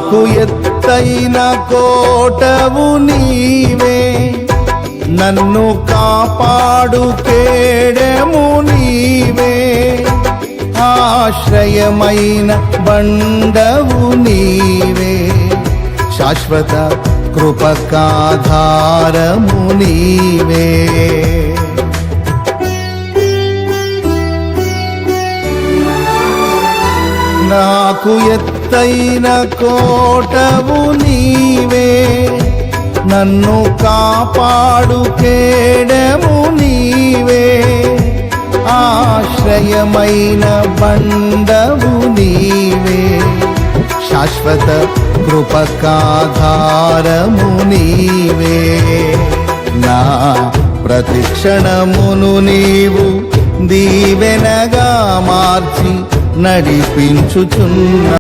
నాకు ఎత్తైన కోటవు నీవే, నన్ను కాపాడు కేడెము నీవే, ఆశ్రయమైన బండవు నీవే, శాశ్వత కృపకాధారము నీవే. నాకు ఎత్తైన కోటవు నీవే, నన్ను కాపాడు కేడెము నీవే, ఆశ్రయమైన బండవు నీవే, శాశ్వత కృపకాధారము నీవే. నా ప్రతిక్షణమును నీవు దీవెనగా మార్చి నడిపించుచున్నా